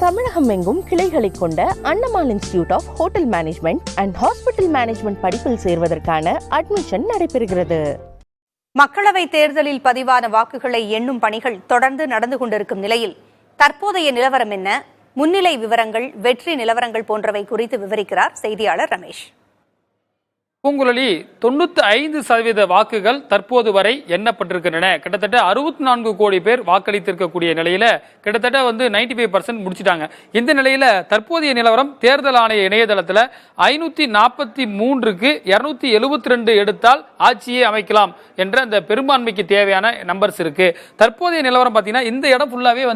தமிழகம் எங்கும் கிளைகளை கொண்ட Annamal institute of hotel management and hospital management படிப்பில் சேர்வதற்கான அட்மிஷன் நடைபெறுகிறது. மக்களவை தேர்தலில் பதிவான வாக்குகளை எண்ணும் பணிகள் தொடர்ந்து நடந்து கொண்டிருக்கும் நிலையில் தற்போதைய நிலவரம் என்ன, முன்னிலை விவரங்கள், வெற்றி நிலவரங்கள் போன்றவை குறித்து விவரிக்கிறார் செய்தியாளர் ரமேஷ். பூங்குழலி, 95% வாக்குகள் தற்போது வரை எண்ணப்பட்டிருக்கின்றன. கிட்டத்தட்ட 64 கோடி பேர் வாக்களித்திருக்கக்கூடிய நிலையில கிட்டத்தட்ட 95% முடிச்சிட்டாங்க. இந்த நிலையில தற்போதைய நிலவரம் தேர்தல் ஆணைய இணையதளத்தில் 543க்கு 272 எடுத்தால் ஆட்சியை அமைக்கலாம் என்ற அந்த பெரும்பான்மைக்கு தேவையான நம்பர்ஸ் இருக்கு. தற்போதைய நிலவரம் பார்த்தீங்கன்னா இந்த இடம் ஃபுல்லாவே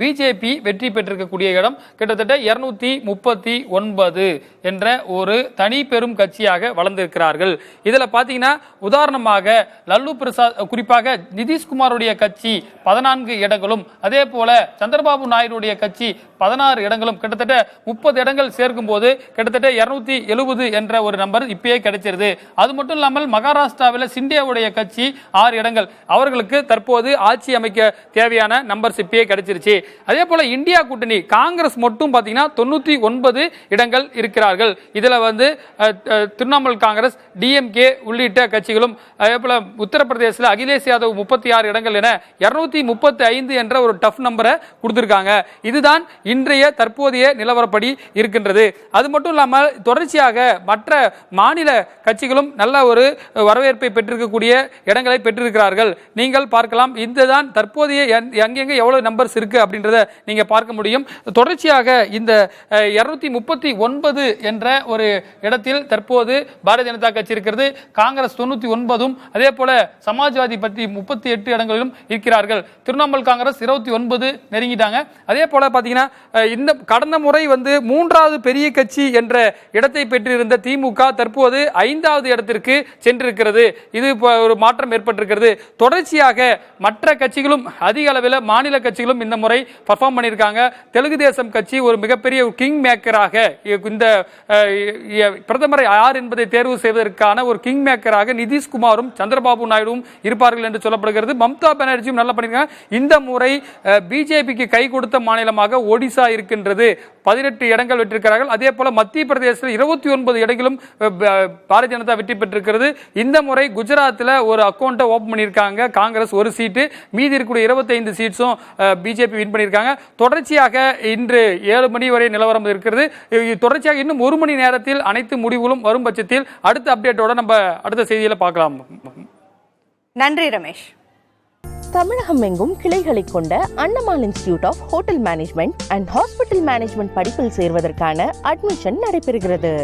பிஜேபி வெற்றி பெற்றிருக்கக்கூடிய இடம். கிட்டத்தட்ட 239 என்ற ஒரு தனி பெரும் கட்சியாக வளர்ந்து இருக்கிறார்கள். இதுல பாத்தீங்கன்னா உதாரணமாக லல்லு பிரசாத், குறிப்பாக நிதிஷ்குமாருடைய கட்சி 14 இடங்களும், அதே போல சந்திரபாபு நாயுடைய கட்சி 16 இடங்களும், கிட்டத்தட்ட 30 இடங்கள் சேர்க்கும் போது கிட்டத்தட்ட 270 என்ற ஒரு நம்பர் இப்பயே கிடைச்சிருது. அது மட்டும் இல்லாமல் மகாராஷ்டிராவில் சிண்டியாவுடைய கட்சி 6 இடங்கள், அவர்களுக்கு தற்போது ஆட்சி அமைக்க தேவையான நம்பர்ஸ் இப்பயே கிடைச்சிருச்சு. அதே போல இந்தியா கூட்டணி காங்கிரஸ் மட்டும் பாத்தீங்கன்னா 99 இடங்கள் இருக்கிறார்கள். இதுல திரிணாமுல் காங்கிரஸ், டிஎம்கே உள்ளிட்ட கட்சிகளும், அதே போல உத்தரப்பிரதேசத்தில் அகிலேஷ் யாதவ் 36 இடங்கள் என 235 என்ற ஒரு டஃப் நம்பரை கொடுத்திருக்காங்க. இதுதான் இன்றைய தற்போதைய நிலவரப்படி இருக்கின்றது. அது மட்டும் இல்லாமல் தொடர்ச்சியாக மற்ற மாநில கட்சிகளும் நல்ல ஒரு வரவேற்பை பெற்றிருக்கக்கூடிய இடங்களை பெற்றிருக்கிறார்கள். நீங்கள் பார்க்கலாம். இதுதான் தற்போதைய எங்கெங்க எவ்வளவு நம்பர்ஸ் இருக்கு அப்படின்றத நீங்க பார்க்க முடியும். தொடர்ச்சியாக இந்த 239 என்ற ஒரு இடத்தில் தற்போது பாரதிய ஜனதா கட்சி இருக்கிறது. காங்கிரஸ் 99, அதே போல சமாஜ்வாதி பற்றி 38 இடங்களிலும் இருக்கிறார்கள். திரிணாமுல் காங்கிரஸ் 29 நெருங்கிட்டாங்க. அதே போல பாத்தீங்கன்னா இந்த கடந்த முறை மூன்றாவது பெரிய கட்சி என்ற இடத்தை பெற்றிருந்த திமுக தற்போது 5வது இடத்திற்கு சென்றிருக்கிறது. இது ஒரு மாற்றம் ஏற்பட்டிருக்கிறது. தொடர்ச்சியாக மற்ற கட்சிகளும் அதிக அளவில் மாநில கட்சிகளும் இந்த முறை பர்ஃபார்ம் பண்ணியிருக்காங்க. தெலுங்கு தேசம் கட்சி ஒரு மிகப்பெரிய கிங் மேக்கராக, இந்த பிரதமரை யார் என்பதை தேர்வு செய்வதற்கான ஒரு கிங் மேக்கராக நிதிஷ்குமாரும் சந்திரபாபு நாயுடும் இருப்பார்கள் என்று சொல்லப்படுகிறது. மம்தா பானர்ஜியும் நல்லா பண்ணிருக்காங்க. இந்த முறை பிஜேபிக்கு கை கொடுத்த மாநிலமாக ஒடிசா இருக்கின்றது. 18 இடங்கள் வெற்றிருக்கிறார்கள். அதே போல மத்திய பிரதேசத்தில் 29 இடங்களும் பாரதிய ஜனதா வெற்றி பெற்றிருக்கிறது. இந்த முறை குஜராத்தில் ஒரு அக்கௌண்ட்டை ஓபன் பண்ணியிருக்காங்க காங்கிரஸ், ஒரு சீட்டு, மீதி இருக்கக்கூடிய 25 சீட்ஸும் பிஜேபி வின் பண்ணியிருக்காங்க. தொடர்ச்சியாக இன்று 7 மணி வரை நிலவரம் இருக்கிறது. தொடர்ச்சியாக இன்னும் 1 மணி நேரத்தில் அனைத்து முடிவுகளும் வரும் பட்சத்தில் அடுத்த அப்டேட்டோட நம்ம அடுத்த செய்தியில பார்க்கலாம். நன்றி ரமேஷ். தமிழகம் எங்கும் கிளைகளை கொண்ட Annamal institute of hotel management and hospital management படிப்பில் சேர்வதற்கான அட்மிஷன் நடைபெறுகிறது.